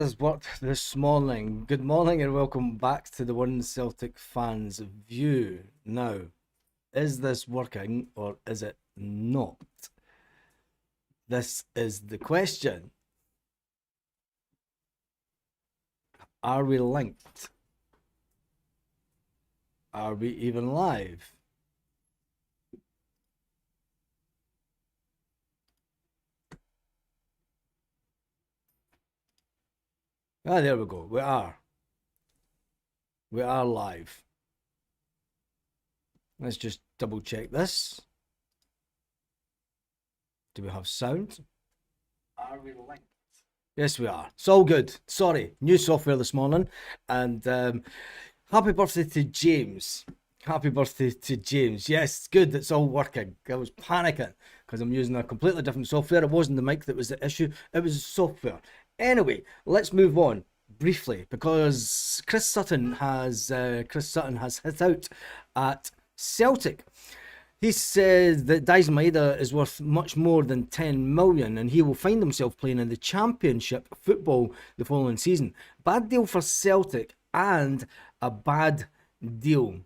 Has worked this morning. Good morning and welcome back to the One Celtic Fans View. Now, is this working or is it not? This is the question. Are we linked? Are we even live? Ah, there we go. We are. We are live. Let's just double check this. Do we have sound? Are we linked? Yes, we are. It's all good. Sorry, new software this morning. And happy birthday to James. Happy birthday to James. Yes, good. It's all working. I was panicking because I'm using a completely different software. It wasn't the mic that was the issue. It was the software. Anyway, let's move on briefly because Chris Sutton has hit out at Celtic. He says that Maeda is worth much more than 10 million and he will find himself playing in the Championship football the following season. Bad deal for Celtic and a bad deal.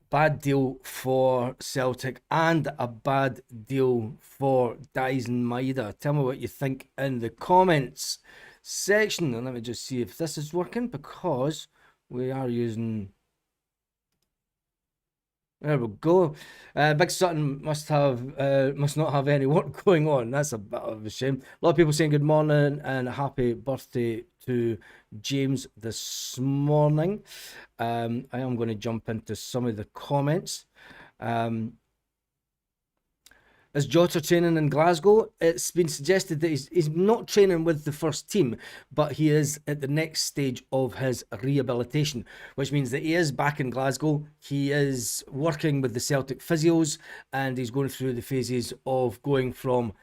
Bad deal for Celtic and a bad deal for Maeda. Tell me what you think in the comments section. And let me just see if this is working because we are using... There we go. Big Sutton must not have any work going on. That's a bit of a shame. A lot of people saying good morning and happy birthday to James this morning. I am going to jump into some of the comments. Is Jota training in Glasgow? It's been suggested that he's not training with the first team, but he is at the next stage of his rehabilitation, which means that he is back in Glasgow. He is working with the Celtic physios and he's going through the phases of going from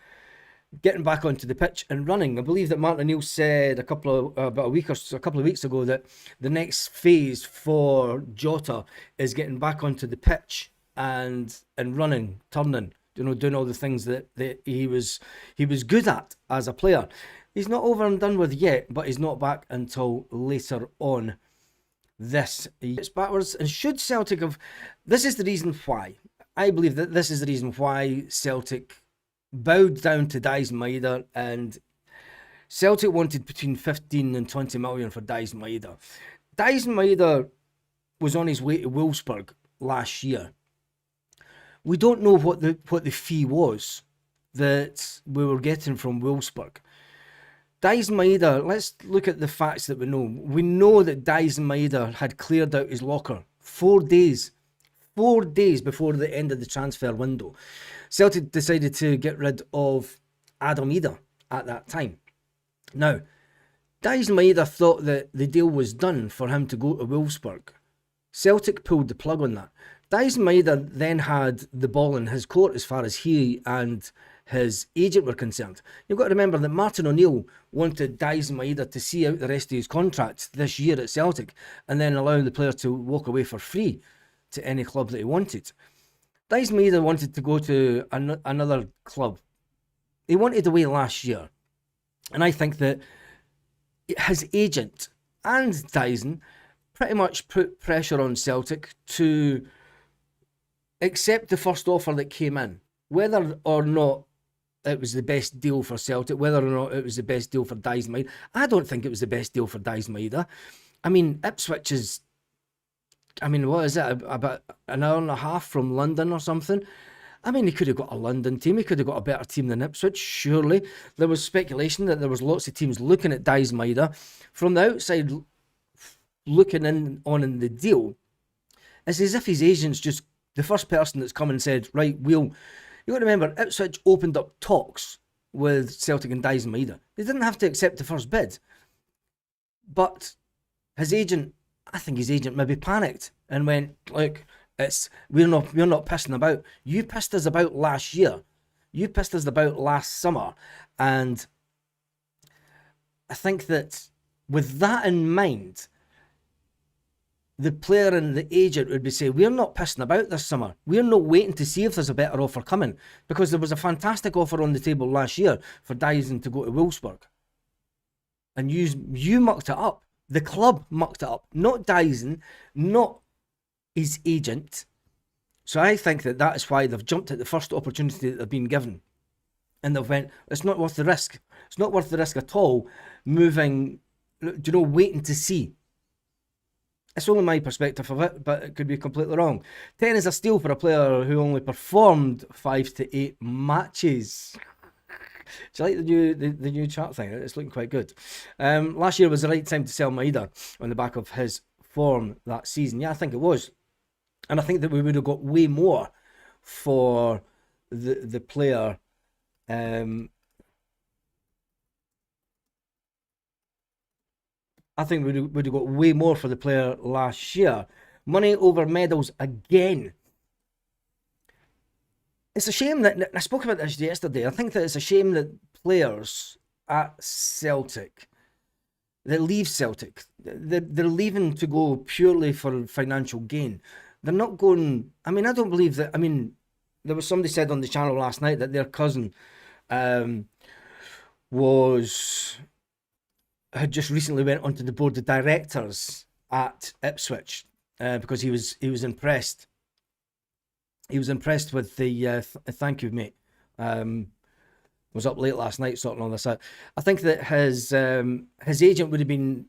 getting back onto the pitch and running. I believe that Martin O'Neill said about a couple of weeks ago that the next phase for Jota is getting back onto the pitch and running, turning, doing all the things that he was good at as a player. He's not over and done with yet, but he's not back until later on this year. It's backwards. And should Celtic have... This is the reason why. I believe that this is the reason why Celtic bowed down to Maeda, and Celtic wanted between 15 and 20 million for Maeda. Maeda was on his way to Wolfsburg last year. We don't know what the fee was that we were getting from Wolfsburg. Maeda, let's look at the facts that we know. We know that Maeda had cleared out his locker 4 days before the end of the transfer window. Celtic decided to get rid of Maeda at that time. Now, Maeda thought that the deal was done for him to go to Wolfsburg. Celtic pulled the plug on that. Maeda then had the ball in his court as far as he and his agent were concerned. You've got to remember that Martin O'Neill wanted Maeda to see out the rest of his contract this year at Celtic and then allow the player to walk away for free to any club that he wanted. Maeda wanted to go to another club. He wanted away last year. And I think that his agent and Dyson pretty much put pressure on Celtic to accept the first offer that came in. Whether or not it was the best deal for Celtic, whether or not it was the best deal for Maeda, I don't think it was the best deal for Maeda. I mean, Ipswich is... what is it, about an hour and a half from London or something? I mean, he could have got a London team. He could have got a better team than Ipswich, surely. There was speculation that there was lots of teams looking at Maeda. From the outside, looking in the deal, it's as if his agent's just the first person that's come and said, right, you got to remember, Ipswich opened up talks with Celtic and Maeda. They didn't have to accept the first bid. But his agent... I think his agent maybe panicked and went, look, we're not pissing about. You pissed us about last year. You pissed us about last summer. And I think that with that in mind, the player and the agent would be saying, we're not pissing about this summer. We're not waiting to see if there's a better offer coming. Because there was a fantastic offer on the table last year for Dyson to go to Wolfsburg. and you mucked it up. The club mucked it up, not Dyson, not his agent. So I think that is why they've jumped at the first opportunity that they've been given. And they've went, it's not worth the risk. It's not worth the risk at all, moving, waiting to see. It's only my perspective of it, but it could be completely wrong. 10 is a steal for a player who only performed 5 to 8 matches. Do you like the new chart thing? It's looking quite good. Last year was the right time to sell Maeda on the back of his form that season. Yeah, I think it was. And I think that we would have got way more for the player. I think we would have got way more for the player last year. Money over medals again. It's a shame that, I spoke about this yesterday, I think that it's a shame that players at Celtic, that leave Celtic, they're leaving to go purely for financial gain. They're not going, I don't believe that, there was somebody said on the channel last night that their cousin had just recently went onto the board of directors at Ipswich because he was impressed. He was impressed with the thank you, mate. Was up late last night sorting all this out. I think that his agent would have been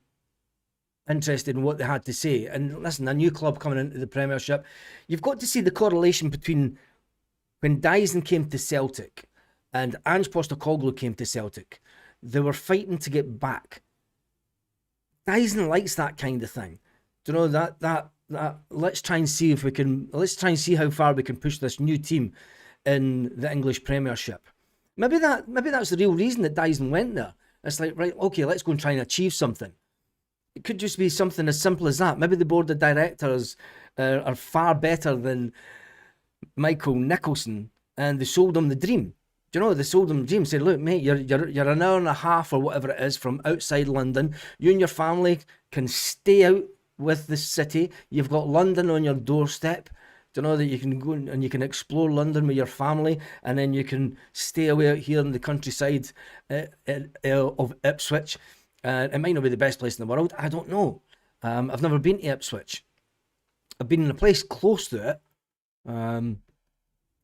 interested in what they had to say. And listen, a new club coming into the Premiership, you've got to see the correlation between when Dyson came to Celtic and Ange Postecoglou came to Celtic. They were fighting to get back. Dyson likes that kind of thing. Do you know that let's try and see how far we can push this new team in the English Premiership. Maybe that's the real reason that Dyson went there. It's like, right, okay, let's go and try and achieve something. It could just be something as simple as that. Maybe the board of directors are far better than Michael Nicholson, and they sold him the dream. Do you know, they sold him the dream. Said, look, mate, you're an hour and a half or whatever it is from outside London. You and your family can stay out with the city. You've got London on your doorstep. Do you know that you can go and you can explore London with your family, and then you can stay away out here in the countryside of Ipswich. It might not be the best place in the world. I don't know. I've never been to Ipswich. I've been in a place close to it. But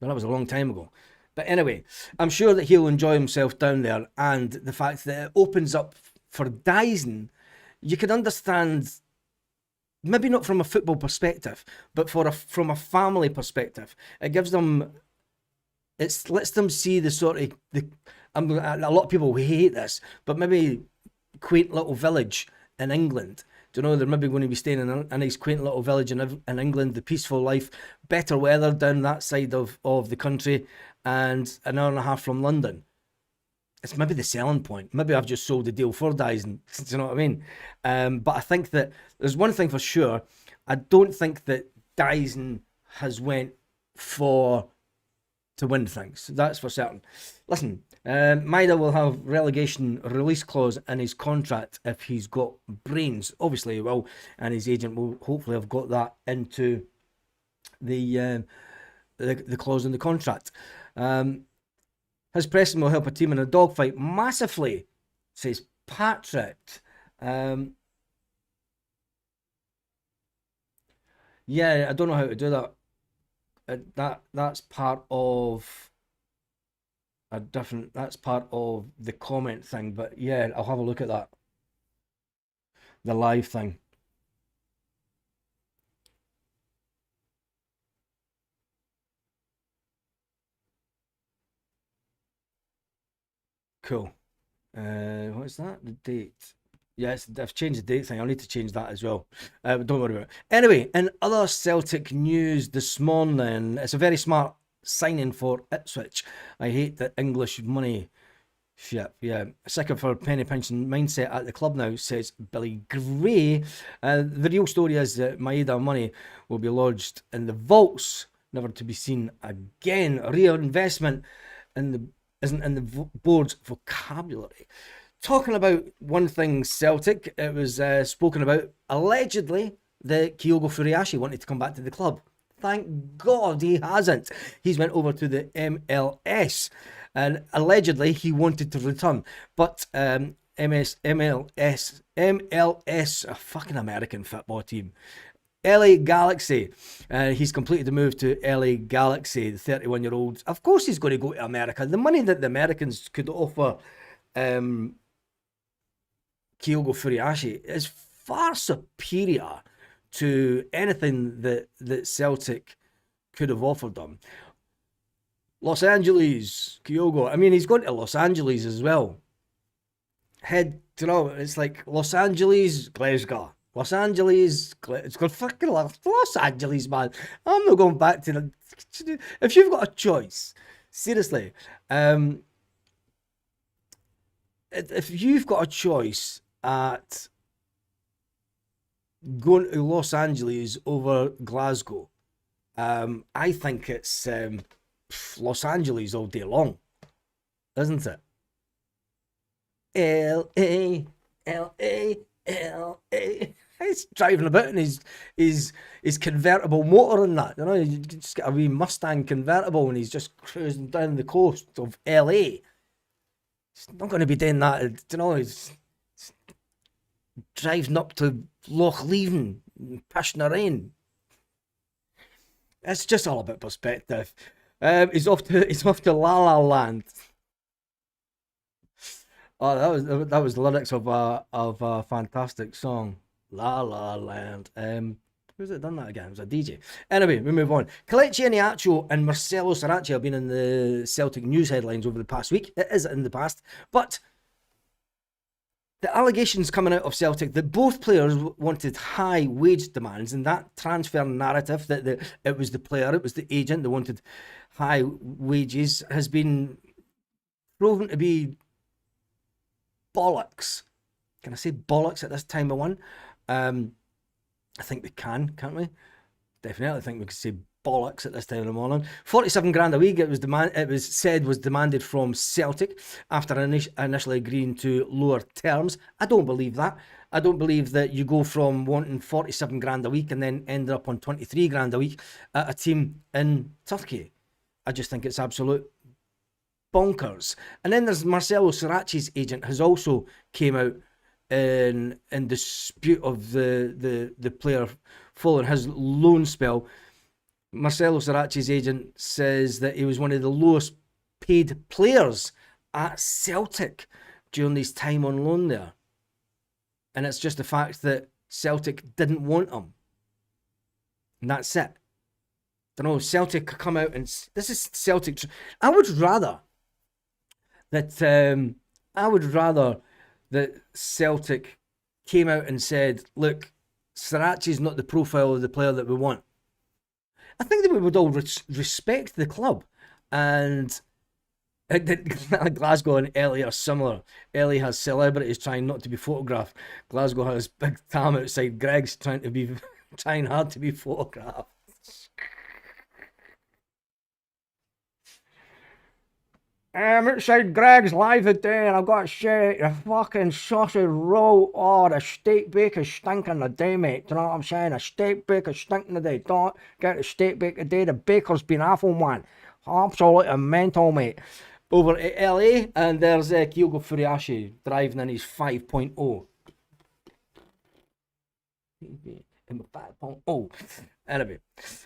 that was a long time ago. But anyway, I'm sure that he'll enjoy himself down there, and the fact that it opens up for Dyson, you can understand, maybe not from a football perspective, but from a family perspective. It gives them, it lets them see the sort of, a lot of people hate this, but maybe quaint little village in England. Do you know, they're maybe going to be staying in a nice quaint little village in England, the peaceful life, better weather down that side of the country, and an hour and a half from London. It's maybe the selling point. Maybe I've just sold the deal for Dyson. Do you know what I mean? But I think that there's one thing for sure. I don't think that Dyson has went to win things. That's for certain. Listen, Maeda will have relegation release clause in his contract if he's got brains. Obviously he will, and his agent will hopefully have got that into the clause in the contract. His pressing will help a team in a dogfight massively, says Patrick. Yeah, I don't know how to do that. That's part of that's part of the comment thing, but yeah, I'll have a look at that. The live thing. Cool. What is that? The date. Yes, I've changed the date thing. I'll need to change that as well. Don't worry about it. Anyway, in other Celtic news this morning, it's a very smart signing for Ipswich. I hate the English money shit. Yeah, sick of her penny pinching mindset at the club now, says Billy Gray. The real story is that Maeda money will be lodged in the vaults, never to be seen again. Reinvestment isn't in the board's vocabulary. Talking about one thing Celtic, it was spoken about allegedly that Kyogo Furuhashi wanted to come back to the club. Thank God he hasn't. He's went over to the MLS, and allegedly he wanted to return. But MLS, a fucking American football team. LA Galaxy. He's completed the move to LA Galaxy, the 31-year-old. Of course he's going to go to America. The money that the Americans could offer Kyogo Furiashi is far superior to anything that Celtic could have offered them. Los Angeles, Kyogo. I mean, he's going to Los Angeles as well. It's like Los Angeles, Glasgow. Los Angeles, it's got fucking Los Angeles, man. I'm not going back to the. If you've got a choice, seriously, if you've got a choice at going to Los Angeles over Glasgow, I think it's Los Angeles all day long, isn't it? L.A., L.A., L.A. He's driving about in his convertible motor and that, you know, you just get a wee Mustang convertible and he's just cruising down the coast of LA. He's not going to be doing that, you know, he's driving up to Loch Leven and pushing the rain. It's just all about perspective. He's off to La La Land. Oh, that was the lyrics of a fantastic song. La La Land. Who's it done that again? It was a DJ. Anyway, we move on. Kelechi Iheanacho and Marcelo Saracchi have been in the Celtic news headlines over the past week. It is in the past, but the allegations coming out of Celtic that both players wanted high wage demands, and that transfer narrative that it was the player, it was the agent that wanted high wages, has been proven to be bollocks. Can I say bollocks at this time of one? I think we can't we? Definitely think we could say bollocks at this time of the morning. 47 grand a week, it was demanded from Celtic after initially agreeing to lower terms. I don't believe that. I don't believe that you go from wanting 47 grand a week and then end up on 23 grand a week at a team in Turkey. I just think it's absolute bonkers. And then there's Marcelo Saracchi's agent has also came out in dispute of the player following his loan spell. Marcelo Saracchi's agent says that he was one of the lowest paid players at Celtic during his time on loan there. And it's just the fact that Celtic didn't want him. And that's it. I don't know, Celtic come out and this is Celtic. I would rather that Celtic came out and said, look, Saracchi's not the profile of the player that we want. I think that we would all respect the club. And Glasgow and LA are similar. LA has celebrities trying not to be photographed. Glasgow has Big Tam outside Greg's trying hard to be photographed. Outside Greg's live today, and I've got to say, the fucking sausage roll, the steak baker's stinking today, mate. Do you know what I'm saying? The steak baker's stinking today. Don't get the steak baker today. The baker's been awful, man. Absolutely mental, mate. Over at LA, and there's Kyogo Furiashi driving in his 5.0. In 5.0. Anyway,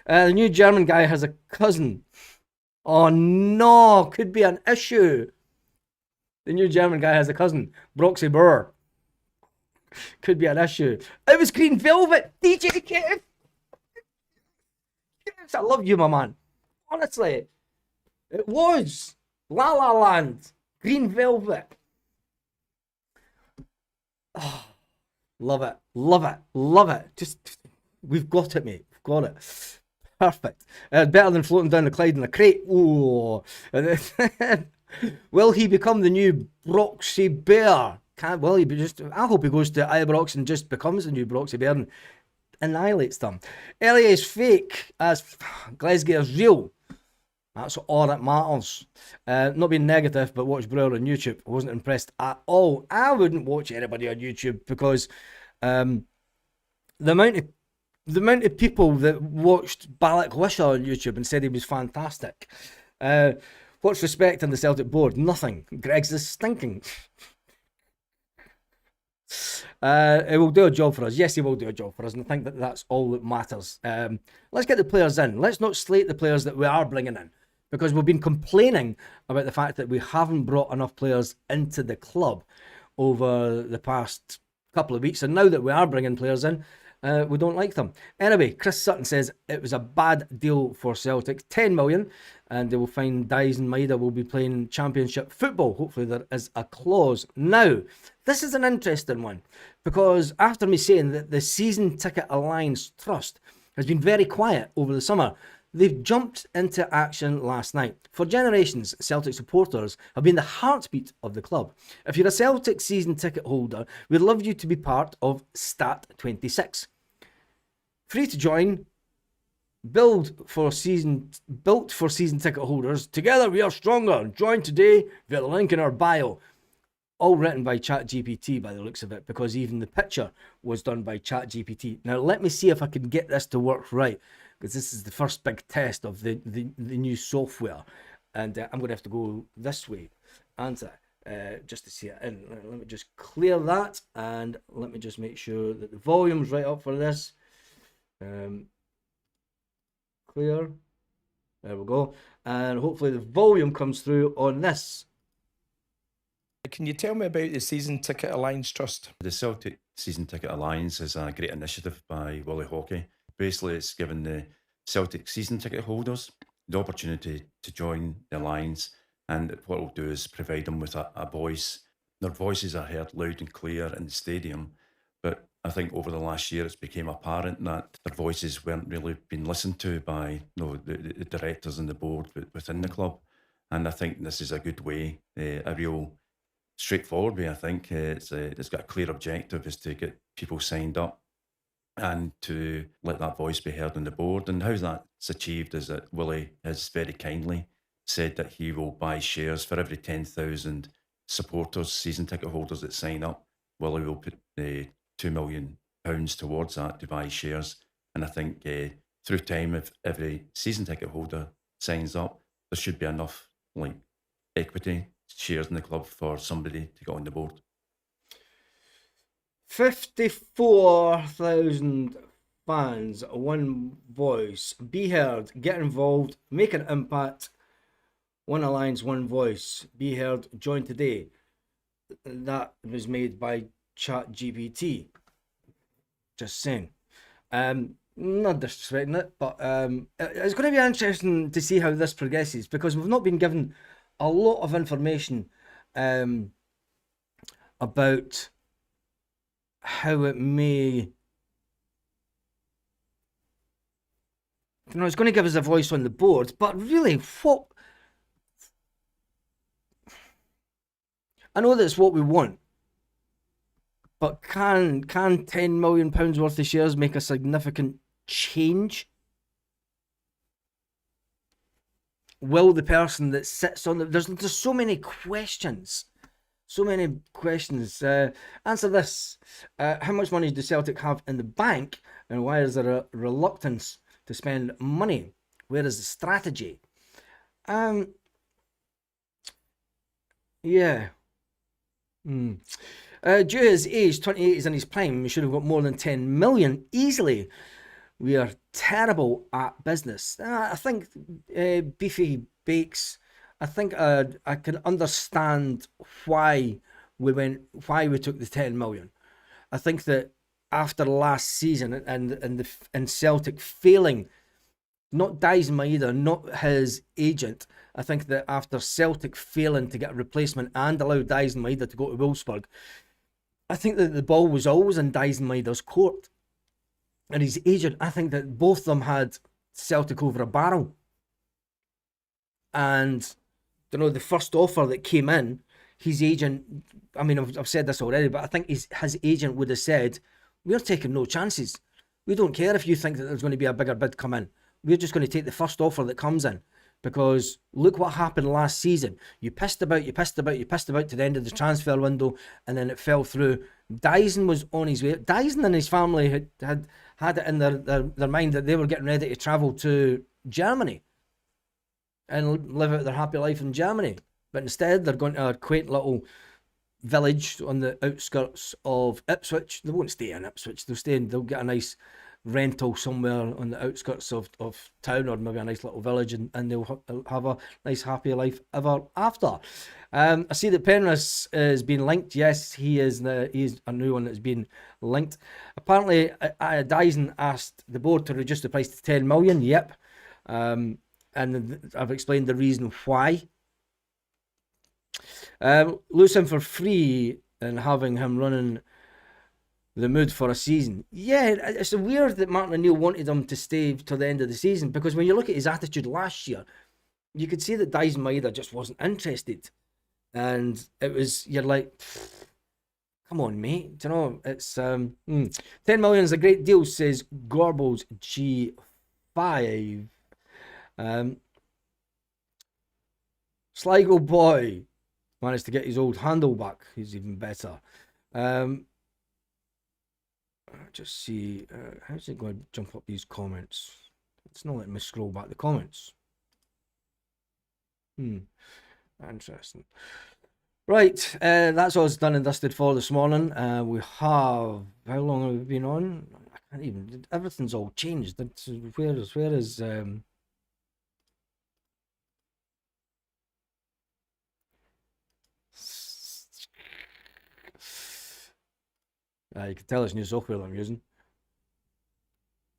the new German guy has a cousin. Oh no, could be an issue. The new German guy has a cousin, Broxy Burr. Could be an issue. It was Green Velvet, DJ Kev. I love you, my man. Honestly, it was La La Land, Green Velvet. Oh, love it, love it, love it. Just, we've got it, mate. We've got it. Perfect. Better than floating down the Clyde in a crate. Ooh. Will he become the new Broxy Bear? Will he be just? I hope he goes to Ibrox and just becomes the new Broxy Bear and annihilates them. LA is fake as Glasgow is real. That's all that matters. Not being negative, but watch Brewer on YouTube. I wasn't impressed at all. I wouldn't watch anybody on YouTube because the amount of people that watched Balak Wisha on YouTube and said he was fantastic. What's respect in the Celtic board? Nothing. Greg's is stinking. He will do a job for us. Yes, he will do a job for us, and I think that that's all that matters. Let's get the players in. Let's not slate the players that we are bringing in, because we've been complaining about the fact that we haven't brought enough players into the club over the past couple of weeks, and now that we are bringing players in, we don't like them. Anyway, Chris Sutton says it was a bad deal for Celtic, 10 million, and they will find Dies and Maeda will be playing championship football. Hopefully there is a clause. Now, this is an interesting one, because after me saying that the Season Ticket Alliance Trust has been very quiet over the summer, they've jumped into action last night. For generations, Celtic supporters have been the heartbeat of the club. If you're a Celtic season ticket holder, we'd love you to be part of Stat 26. Free to join, built for season ticket holders. Together we are stronger. Join today via the link in our bio. All written by ChatGPT by the looks of it, because even the picture was done by ChatGPT. Now let me see if I can get this to work right, because this is the first big test of the new software, and I'm going to have to go this way, answer, just to see it in. Let me just clear that, and let me just make sure that the volume's right up for this. Clear. There we go. And hopefully the volume comes through on this. Can you tell me about the Season Ticket Alliance Trust? The Celtic Season Ticket Alliance is a great initiative by Willie Hockey. Basically, it's given the Celtic season ticket holders the opportunity to join the Alliance, and what it'll do is provide them with a voice. Their voices are heard loud and clear in the stadium, but I think over the last year it's become apparent that their voices weren't really being listened to by the directors and the board within the club. And I think this is a good way, a real straightforward way. I think it's got a clear objective, is to get people signed up and to let that voice be heard on the board. And how that's achieved is that Willie has very kindly said that he will buy shares for every 10,000 supporters, season ticket holders that sign up. Willie will put £2 million towards that to buy shares. And I think through time, if every season ticket holder signs up, there should be enough equity shares in the club for somebody to get on the board. 54,000 fans, one voice. Be heard, get involved, make an impact. One alliance, one voice. Be heard, join today. That was made by ChatGPT. Just saying. Not disrespecting it, but it's going to be interesting to see how this progresses, because we've not been given a lot of information about how it may, it's going to give us a voice on the board, but really, what, I know that's what we want, but can £10 million worth of shares make a significant change? Will the person that sits on the... There's so many questions. So many questions. Answer this. How much money does Celtic have in the bank, and why is there a reluctance to spend money? Where is the strategy? Yeah. Due to his age, 28 is in his prime, we should have got more than 10 million easily. We are terrible at business. I think Beefy Bakes, I think I can understand why we took the 10 million. I think that after last season and Celtic failing, not Dies Maeda, not his agent, I think that after Celtic failing to get a replacement and allow Dies Maeda to go to Wolfsburg, I think that the ball was always in Dies Maeda's court. And his agent, I think that both of them had Celtic over a barrel. And, the first offer that came in, his agent, I mean, I've said this already, but I think his agent would have said, we're taking no chances. We don't care if you think that there's going to be a bigger bid come in. We're just going to take the first offer that comes in. Because look what happened last season. You pissed about to the end of the transfer window, and then it fell through. Dyson was on his way. Dyson and his family had it in their mind that they were getting ready to travel to Germany and live out their happy life in Germany. But instead, they're going to a quaint little village on the outskirts of Ipswich. They won't stay in Ipswich. They'll get a nice rental somewhere on the outskirts of town, or maybe a nice little village, and they'll have a nice happy life ever after. I see that Penrith is being linked. Yes, he's a new one that's been linked. Apparently, Dyson asked the board to reduce the price to 10 million. Yep. And I've explained the reason why. Lose him for free and having him running the mood for a season. Yeah, it's weird that Martin O'Neill wanted him to stay till the end of the season, because when you look at his attitude last year, you could see that Dyson Maeda just wasn't interested. And it was, you're like, come on, mate. Do you know, it's 10 million is a great deal, says Gorbals G5. Sligo boy managed to get his old handle back. He's even better. Just see, how's it going to jump up these comments? It's not letting me scroll back the comments. Interesting. Right, that's all it's done and dusted for this morning. We have, how long have we been on? I can't even, everything's all changed. Where is you can tell it's new software that I'm using.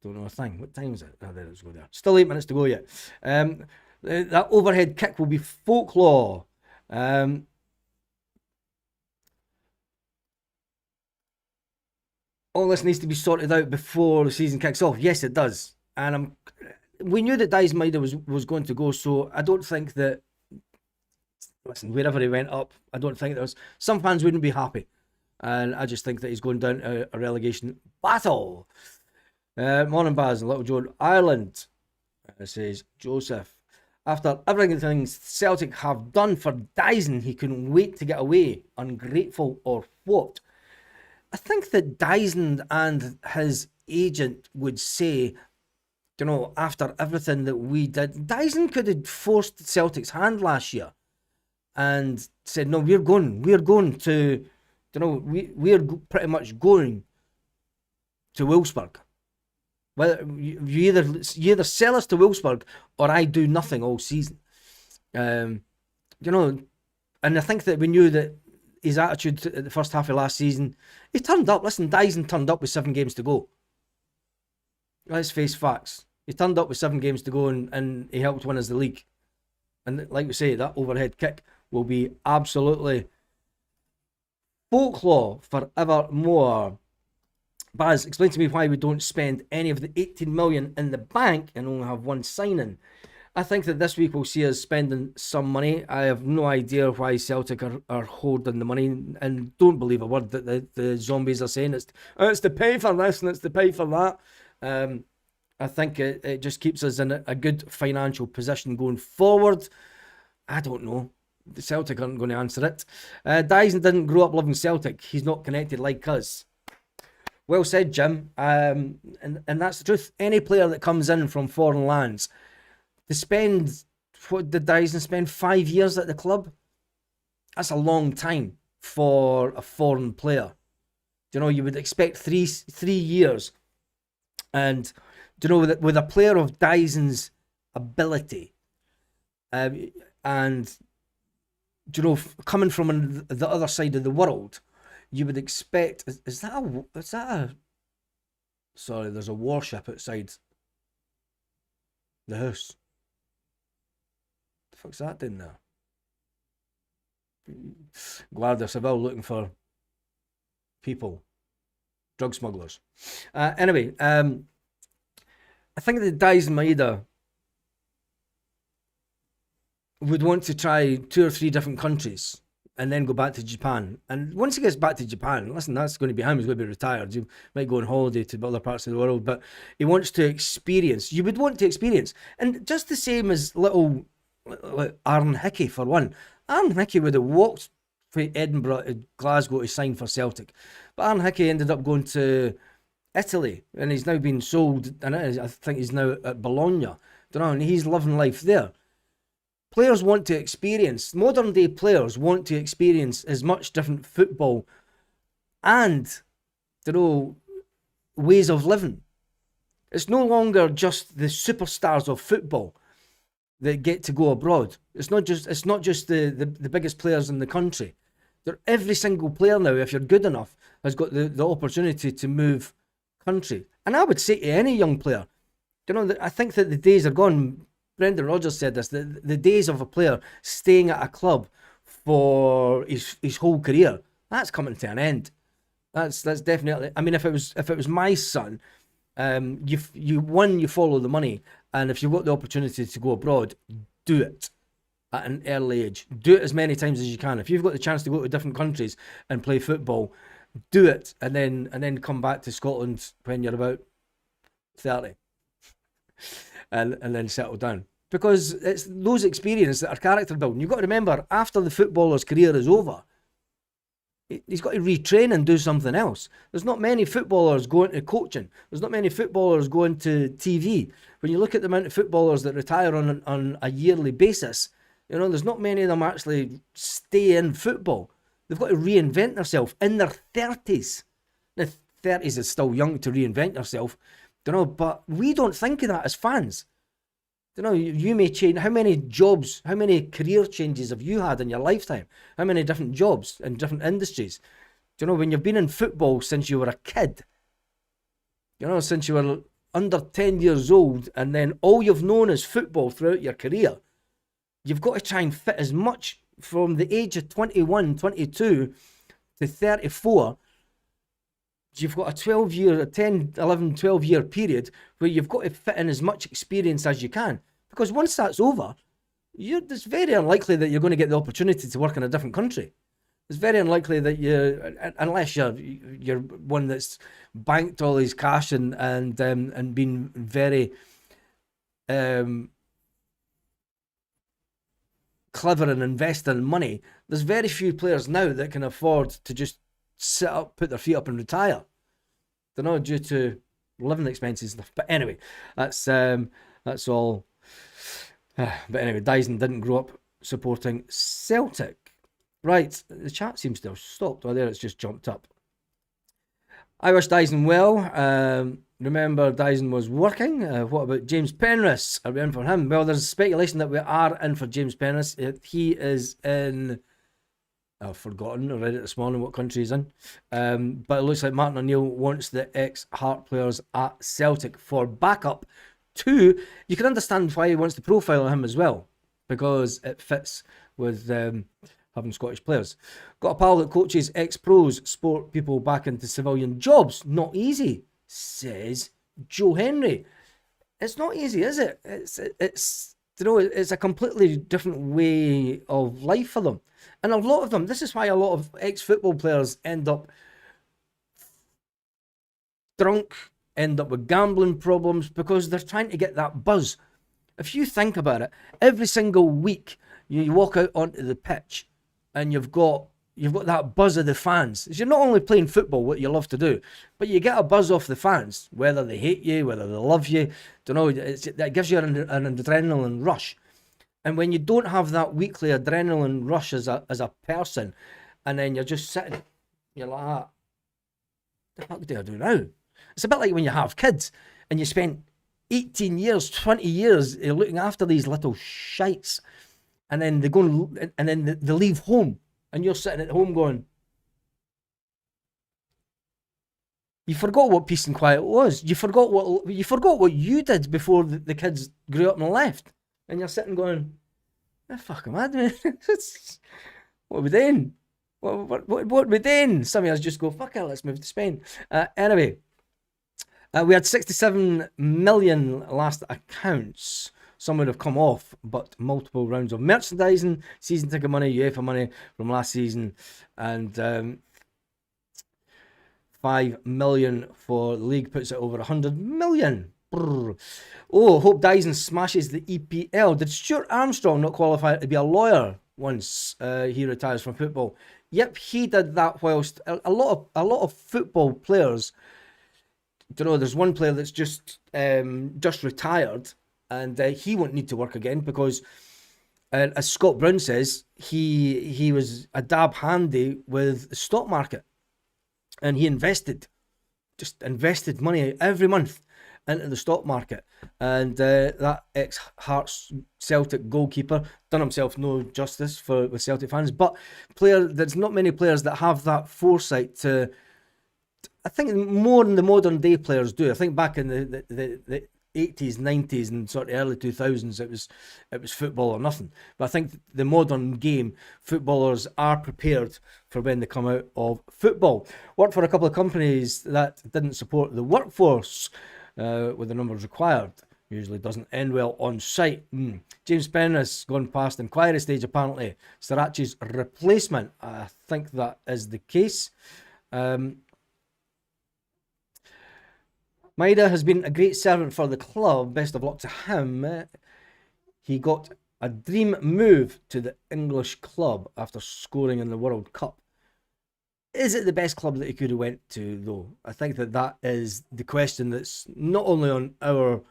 Don't know a thing. What time is it? Oh, there, let's go there. Still 8 minutes to go yet. That overhead kick will be folklore. All this needs to be sorted out before the season kicks off. Yes, it does. And we knew that Dyson Maeda was going to go, so I don't think that, listen, wherever he went up, I don't think there was, some fans wouldn't be happy. And I just think that he's going down to a relegation battle. Morning Baz and Little Joe Ireland, says Joseph. After everything Celtic have done for Dyson, he couldn't wait to get away. Ungrateful or what? I think that Dyson and his agent would say, you know, after everything that we did, Dyson could have forced Celtic's hand last year and said, no, we're going to, you know, we're pretty much going to Wolfsburg. Whether you either sell us to Wolfsburg or I do nothing all season. You know, and I think that we knew that his attitude at the first half of last season, he turned up. Listen, Dyson turned up with 7 games to go. Let's face facts. He turned up with 7 games to go and he helped win us the league. And like we say, that overhead kick will be absolutely folklore forevermore. Baz, explain to me why we don't spend any of the 18 million in the bank and only have one signing. I think that this week we'll see us spending some money. I have no idea why Celtic are hoarding the money, and don't believe a word that the zombies are saying. It's to pay for this and it's to pay for that. I think it just keeps us in a good financial position going forward. I don't know. The Celtic aren't going to answer it. Dyson didn't grow up loving Celtic. He's not connected like us. Well said, Jim. And that's the truth. Any player that comes in from foreign lands, to spend, what did Dyson spend, 5 years at the club? That's a long time for a foreign player. You know, you would expect three years. And, you know, with a player of Dyson's ability, and, you know, coming from the other side of the world, you would expect, is that a, sorry, there's a warship outside the house. The fuck's that doing there? Guardia Civil looking for people, drug smugglers. Anyway, I think that Dyson Maeda would want to try 2 or 3 different countries and then go back to Japan. And once he gets back to Japan, listen, that's going to be him. He's going to be retired. He might go on holiday to other parts of the world, but he wants to experience. You would want to experience. And just the same as little Aaron Hickey, for one. Aaron Hickey would have walked from Edinburgh to Glasgow to sign for Celtic. But Aaron Hickey ended up going to Italy, and he's now been sold, and I think he's now at Bologna. Don't know, and he's loving life there. players want to experience, modern day players want to experience as much different football and, you know, ways of living. It's no longer just the superstars of football that get to go abroad. It's not just the biggest players in the country. Every single player now, if you're good enough, has got the opportunity to move country. And I would say to any young player, you know, I think that the days are gone. Brendan Rodgers said this, the days of a player staying at a club for his whole career, that's coming to an end. That's definitely. I mean, if it was my son, you follow the money, and if you've got the opportunity to go abroad, do it at an early age. Do it as many times as you can. If you've got the chance to go to different countries and play football, do it, and then come back to Scotland when you're about 30, and then settle down. Because it's those experiences that are character building. You've got to remember, after the footballer's career is over, he's got to retrain and do something else. There's not many footballers going to coaching. There's not many footballers going to TV. When you look at the amount of footballers that retire on a yearly basis, you know, there's not many of them actually stay in football. They've got to reinvent themselves in their 30s. Now, 30s is still young to reinvent yourself, you know, but we don't think of that as fans. You know, you may change. How many jobs, how many career changes have you had in your lifetime? How many different jobs in different industries? Do you know, when you've been in football since you were a kid, you know, since you were under 10 years old, and then all you've known is football throughout your career, you've got to try and fit as much from the age of 21, 22 to 34. You've got a 10, 11, 12 year period where you've got to fit in as much experience as you can. Because once that's over, it's very unlikely that you're going to get the opportunity to work in a different country. It's very unlikely that unless you're one that's banked all his cash and been very clever in investing money. There's very few players now that can afford to just sit up, put their feet up and retire. They're not due to living expenses. But anyway, that's all. But anyway, Dyson didn't grow up supporting Celtic. Right, the chat seems to have stopped. Oh, there it's just jumped up. I wish Dyson well. Remember, Dyson was working. What about James Penrith? Are we in for him? Well, there's speculation that we are in for James Penrith. He is in... I've forgotten. I read it this morning what country he's in. But it looks like Martin O'Neill wants the ex-Heart players at Celtic for backup. Two, you can understand why he wants to profile him as well, because it fits with having Scottish players. Got a pal that coaches ex-pros, sport people back into civilian jobs. Not easy, says Joe Henry. It's not easy, is it? It's you know, it's a completely different way of life for them. And a lot of them, this is why a lot of ex-football players end up drunk, end up with gambling problems, because they're trying to get that buzz. If you think about it, every single week you walk out onto the pitch and you've got that buzz of the fans. You're not only playing football, what you love to do, but you get a buzz off the fans, whether they hate you, whether they love you. Don't know. That gives you an adrenaline rush. And when you don't have that weekly adrenaline rush as a person, and then you're just sitting, you're like, what the fuck do I do now? It's a bit like when you have kids and you spend 18 years, 20 years looking after these little shites, and then they go and then they leave home, and you're sitting at home going, you forgot what peace and quiet was. You forgot what you did before the kids grew up and left. And you're sitting going, the fuck am I doing? What are we doing? What are we doing? Some of us just go, fuck it, let's move to Spain. Anyway, we had 67 million last accounts. Some would have come off, but multiple rounds of merchandising, season ticket money, UEFA money from last season, and 5 million for the league puts it over 100 million. Brr. Oh, hope Dyson smashes the EPL. Did Stuart Armstrong not qualify to be a lawyer once he retires from football? Yep, he did that whilst a lot of football players. You know, there's one player that's just retired, and he won't need to work again because And as Scott Brown says, he was a dab handy with the stock market, and he invested money every month into the stock market. And that ex-Hearts Celtic goalkeeper done himself no justice with Celtic fans. But there's not many players that have that foresight to. I think more than the modern day players do. I think back in the 80s, 90s, and sort of early 2000s, it was football or nothing. But I think the modern game, footballers are prepared for when they come out of football. Worked for a couple of companies that didn't support the workforce with the numbers required. Usually doesn't end well on site. James Penn has gone past inquiry stage, apparently. Sriracha's replacement. I think that is the case. Maeda has been a great servant for the club. Best of luck to him. He got a dream move to the English club after scoring in the World Cup. Is it the best club that he could have went to, though? I think that is the question that's not only on our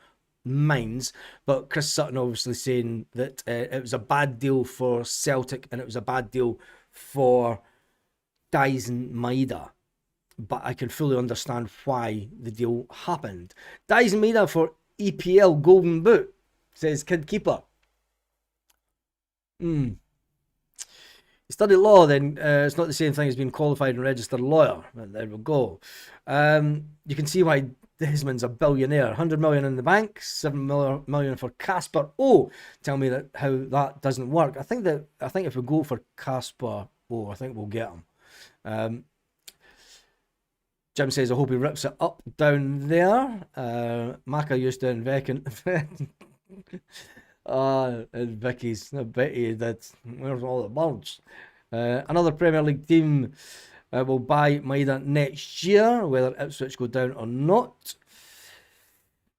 minds, but Chris Sutton obviously saying that it was a bad deal for Celtic and it was a bad deal for Dyson Maeda. But I can fully understand why the deal happened. Dyson Maeda for EPL Golden Boot, says Kid Keeper. He studied law, then it's not the same thing as being qualified and registered lawyer. Well, there we go. You can see why Desmond's a billionaire. 100 million in the bank, 7 million for Casper. Oh, tell me how that doesn't work. I think if we go for Casper, I think we'll get him. Jim says, I hope he rips it up down there. Maka used to invest in and Vicky's. I bet he did. Where's all the birds? Another Premier League team will buy Maeda next year, whether Ipswich go down or not.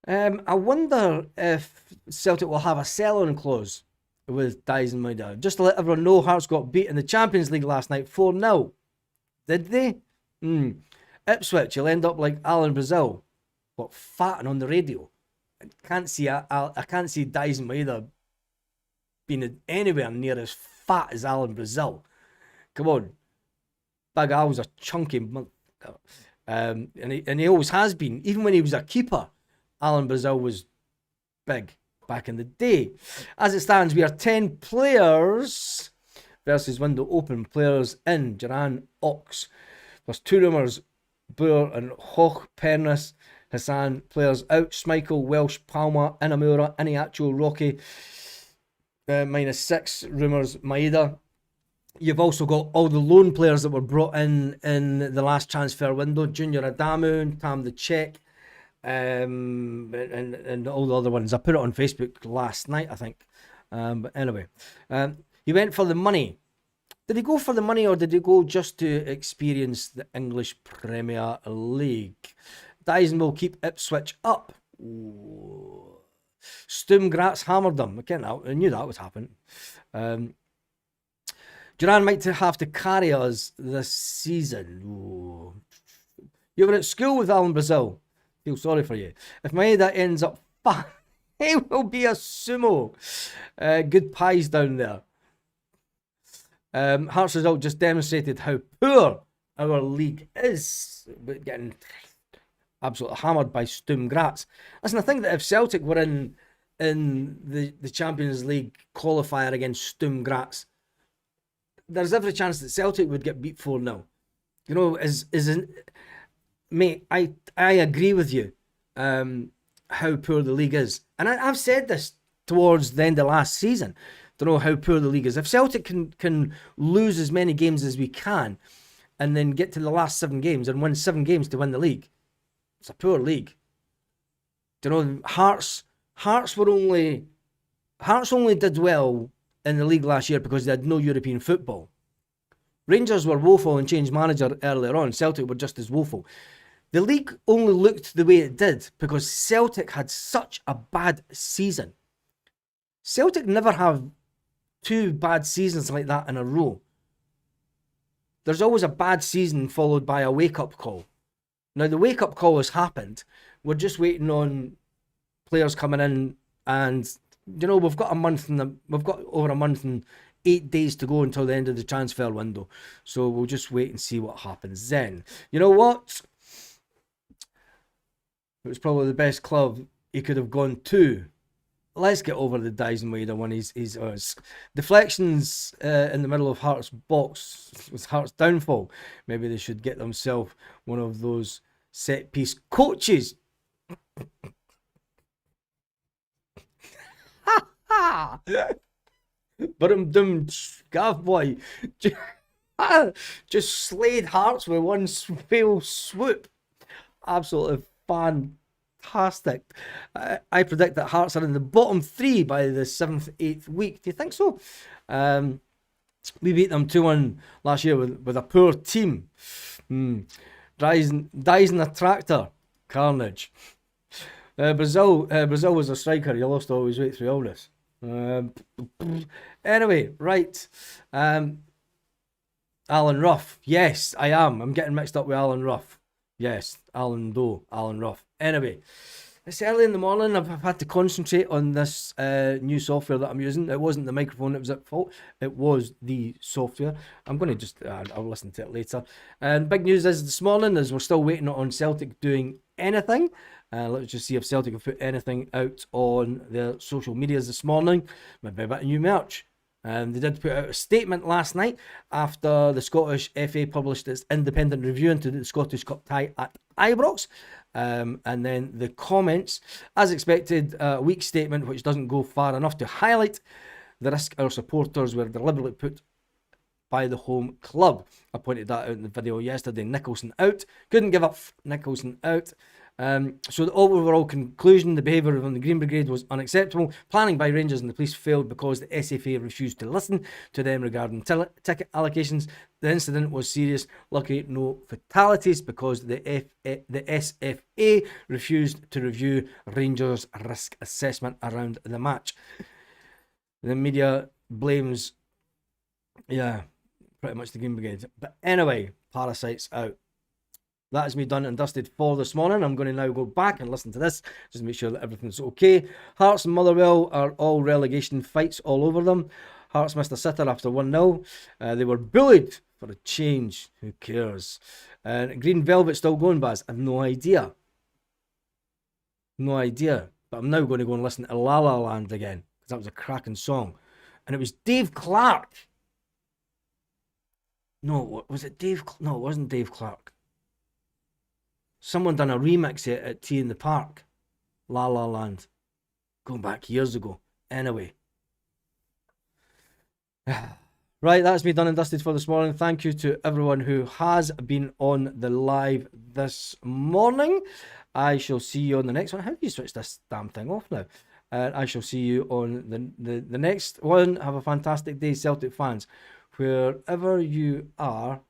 I wonder if Celtic will have a sell-on clause with Dyson Maeda. Just to let everyone know, Hearts got beat in the Champions League last night, 4-0. Did they? Ipswich, you'll end up like Alan Brazil, fatting on the radio. I can't see Dyson Maeda being anywhere near as fat as Alan Brazil. Come on, Big Al's a chunky and he always has been. Even when he was a keeper, Alan Brazil was big back in the day. As it stands, we are 10 players versus window open. Players in: Duran, Ox. There's 2 rumours: Boer and Hoch, Pernis, Hassan. Players out: Schmeichel, Welsh, Palmer, Inamura, Iniacho, Rocky. -6 rumours, Maeda. You've also got all the loan players that were brought in the last transfer window: Junior Adamu, Tam the Czech, and all the other ones. I put it on Facebook last night, I think. But anyway, he went for the money. Did he go for the money, or did he go just to experience the English Premier League? Dyson will keep Ipswich up. Ooh. Sturm Graz hammered them. I knew that would happen. Duran might have to carry us this season. Ooh. You were at school with Alan Brazil. Feel sorry for you. If Maeda ends up fat, he will be a sumo. Good pies down there. Hearts result just demonstrated how poor our league is, but getting absolutely hammered by Sturm Graz. Listen, I think that if Celtic were in the Champions League qualifier against Sturm Graz, there's every chance that Celtic would get beat 4-0. You know, mate, I agree with you how poor the league is. And I've said this towards the end of last season. To know how poor the league is. If Celtic can lose as many games as we can and then get to the last 7 games and win 7 games to win the league, it's a poor league. Do you know, Hearts only did well in the league last year because they had no European football. Rangers were woeful and changed manager earlier on. Celtic were just as woeful. The league only looked the way it did because Celtic had such a bad season. Celtic never have 2 bad seasons like that in a row. There's always a bad season followed by a wake-up call. Now, the wake-up call has happened. We're just waiting on players coming in and you know, we've got over a month and 8 days to go until the end of the transfer window. So we'll just wait and see what happens then. You know what? It was probably the best club he could have gone to. Let's get over the Maeda one. He's deflections in the middle of Hearts' box was Hearts' downfall. Maybe they should get themselves one of those set piece coaches. But I'm doomed, Gav boy. Just slayed Hearts with one fell swoop. Absolutely fantastic. I predict that Hearts are in the bottom 3 by the 7th, 8th week. Do you think so? We beat them 2-1 last year with a poor team. Dies in the tractor. Carnage. Brazil was a striker. He lost all his weight through illness. Anyway, right. Alan Ruff. Yes, I am. I'm getting mixed up with Alan Ruff. Yes, Alan Ruff. Anyway, it's early in the morning. I've had to concentrate on this new software that I'm using. It wasn't the microphone that was at fault. It was the software. I'm going to just, I'll listen to it later. And big news is this morning, as we're still waiting on Celtic doing anything. Let's just see if Celtic have put anything out on their social medias this morning. Maybe a bit of new merch. They did put out a statement last night after the Scottish FA published its independent review into the Scottish Cup tie at Ibrox. And then the comments, as expected, a weak statement which doesn't go far enough to highlight the risk our supporters were deliberately put by the home club. I pointed that out in the video yesterday. Nicholson out. Couldn't give up Nicholson out. So the overall conclusion, the behaviour of the Green Brigade was unacceptable. Planning by Rangers and the police failed because the SFA refused to listen to them regarding ticket allocations. The incident was serious. Lucky no fatalities because the SFA refused to review Rangers' risk assessment around the match. The media blames, pretty much the Green Brigade. But anyway, Parasites out. That is me done and dusted for this morning. I'm going to now go back and listen to this just to make sure that everything's okay. Hearts and Motherwell are all relegation fights all over them. Hearts missed a sitter after 1-0. They were bullied for a change. Who cares? Green Velvet still going, Baz? I've no idea. No idea. But I'm now going to go and listen to La La Land again because that was a cracking song. And it was Dave Clark. No, was it Dave? No, it wasn't Dave Clark. Someone done a remix at Tea in the Park. La La Land. Going back years ago. Anyway. Right, that's me done and dusted for this morning. Thank you to everyone who has been on the live this morning. I shall see you on the next one. How do you switch this damn thing off now? I shall see you on the next one. Have a fantastic day, Celtic fans. Wherever you are,